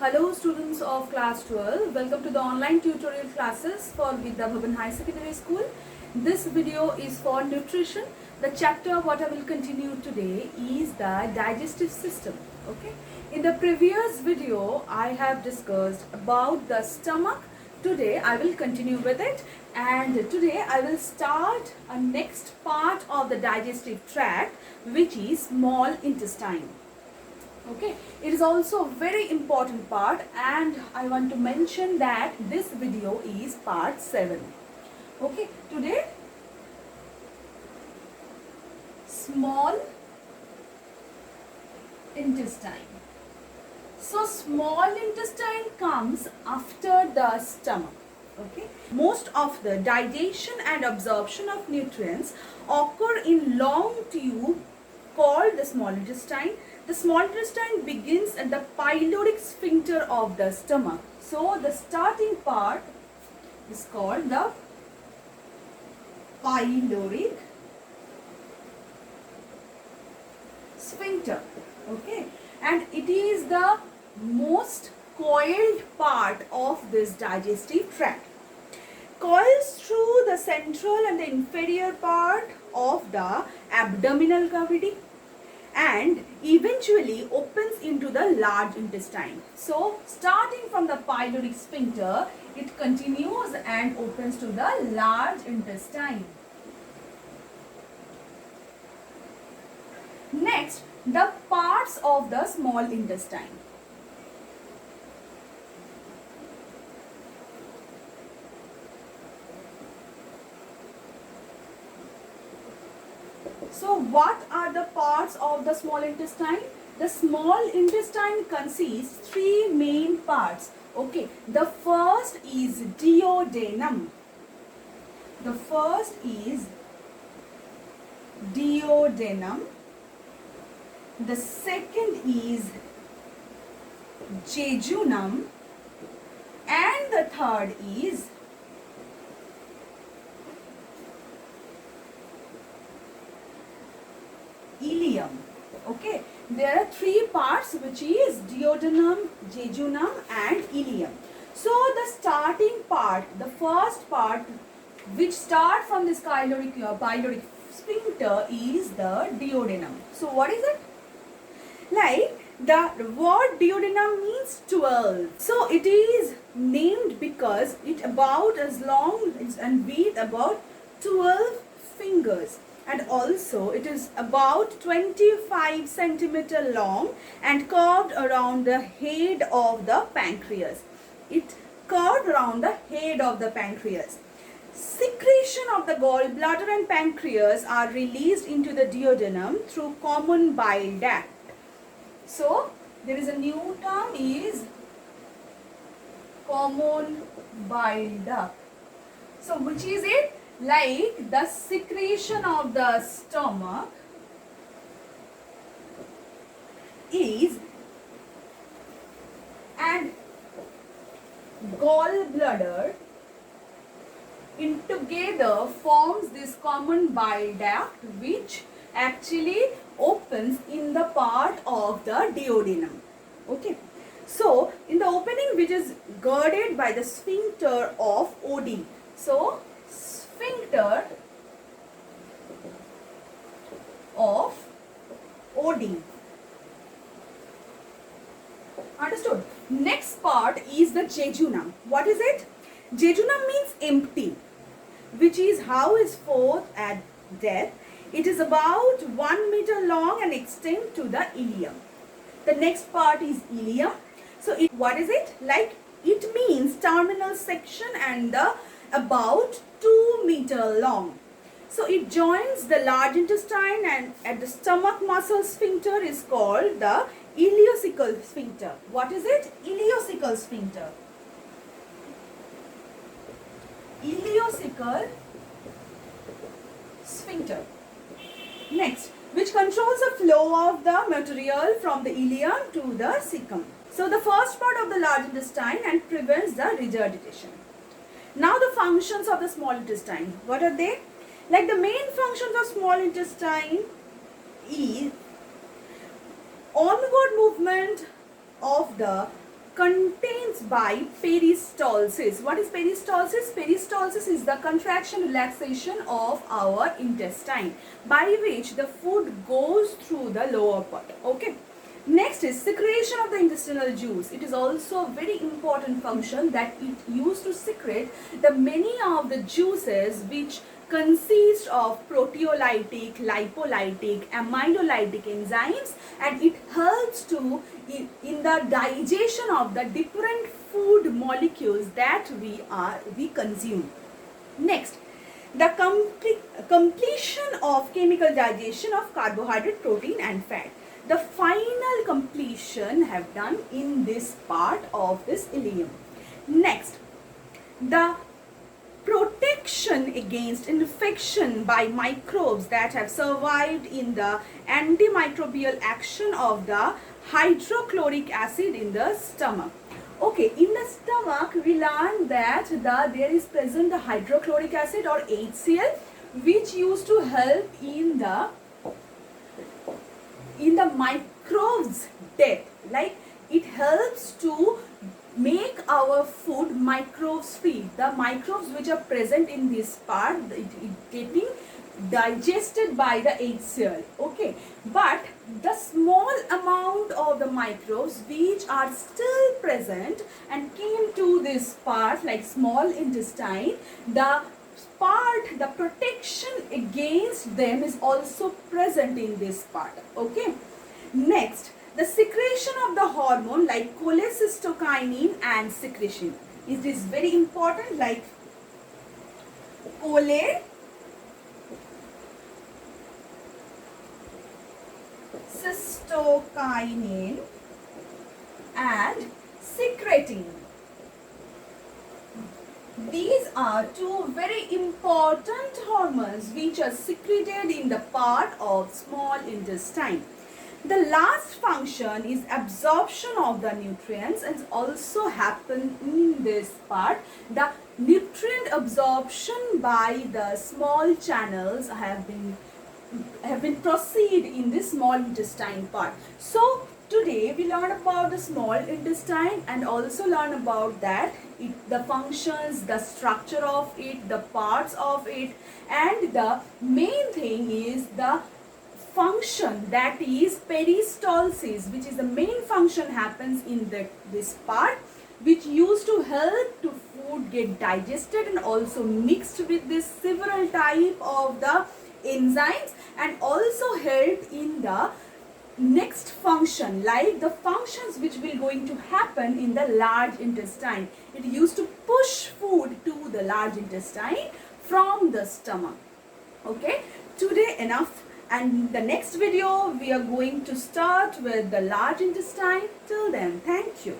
Hello students of class 12, welcome to the online tutorial classes for Vidya Bhavan High Secondary School. This video is for nutrition. The chapter what I will continue today is the digestive system. Okay. In the previous video I have discussed about the stomach. Today I will continue with it, and today I will start a next part of the digestive tract, which is small intestine. Okay, it is also a very important part, and I want to mention that this video is part 7. Okay, today small intestine. So small intestine comes after the stomach. Okay, most of the digestion and absorption of nutrients occur in long tube called the small intestine. The small intestine begins at the pyloric sphincter of the stomach. So the starting part is called the pyloric sphincter. Okay, and it is the most coiled part of this digestive tract. Coils through the central and the inferior part of the abdominal cavity and eventually opens into the large intestine. So starting from the pyloric sphincter, it continues and opens to the large intestine. Next, the parts of the small intestine. So what are the parts of the small intestine? The small intestine consists three main parts. Okay, the first is duodenum. The first is duodenum. The second is jejunum, and the third is ileum. Okay, there are three parts, which is duodenum, jejunum and ileum. So the starting part, the first part which start from this pyloric sphincter is the duodenum. So what is it? Like the word duodenum means 12. So it is named because it about as long and width about 12 fingers. And also it is about 25 centimeter long and curved around the head of the pancreas. It curved around the head of the pancreas. Secretion of the gallbladder and pancreas are released into the duodenum through common bile duct. So there is a new term is common bile duct. So which is it? Like the secretion of the stomach is and gallbladder in together forms this common bile duct, which actually opens in the part of the duodenum. Okay, so in the opening which is girded by the sphincter of Oddi. So sphincter of Oddi. Understood? Next part is the jejunum. What is it? Jejunum means empty, which is how is fourth at depth. It is about 1 meter long and extend to the ileum. The next part is ileum. So what is it? Like it means terminal section and the about 2 meter long. So it joins the large intestine, and at the stomach muscle sphincter is called the ileocecal sphincter. What is it? Ileocecal sphincter. Ileocecal sphincter. Next, which controls the flow of the material from the ileum to the cecum. So the first part of the large intestine and prevents the regurgitation. Now the functions of the small intestine. What are they? Like the main functions of small intestine is onward movement of the contains by peristalsis. What is peristalsis? Peristalsis is the contraction relaxation of our intestine by which the food goes through the lower part. Okay. Next is secretion of the intestinal juice. It is also a very important function that it used to secrete the many of the juices which consist of proteolytic, lipolytic, amidolytic enzymes, and it helps to in the digestion of the different food molecules that we consume. Next, the completion of chemical digestion of carbohydrate, protein and fat. The final completion have done in this part of this ileum. Next, the protection against infection by microbes that have survived in the antimicrobial action of the hydrochloric acid in the stomach. Okay, in the stomach we learned that there is present the hydrochloric acid or HCl, which used to help in the microbes death. Like, it helps to make our food microbes free. The microbes which are present in this part, it getting digested by the HCl. Okay, but the small amount of the microbes which are still present and came to this part like small intestine, the protection against them is also present in this part. Okay. Next, the secretion of the hormone like cholecystokinin and secretion. It is very important, like cholecystokinin and secretin. These are two very important hormones which are secreted in the part of small intestine. The last function is absorption of the nutrients, and also happen in this part. The nutrient absorption by the small channels have been proceed in this small intestine part. So today we learn about the small intestine and also learn about that the functions, the structure of it, the parts of it, and the main thing is the function, that is peristalsis, which is the main function happens in this part, which used to help to food get digested and also mixed with this several type of the enzymes, and also help in the next function, like the functions which will going to happen in the large intestine. It used to push food to the large intestine from the stomach. Okay, today enough, and the next video we are going to start with the large intestine. Till then, thank you.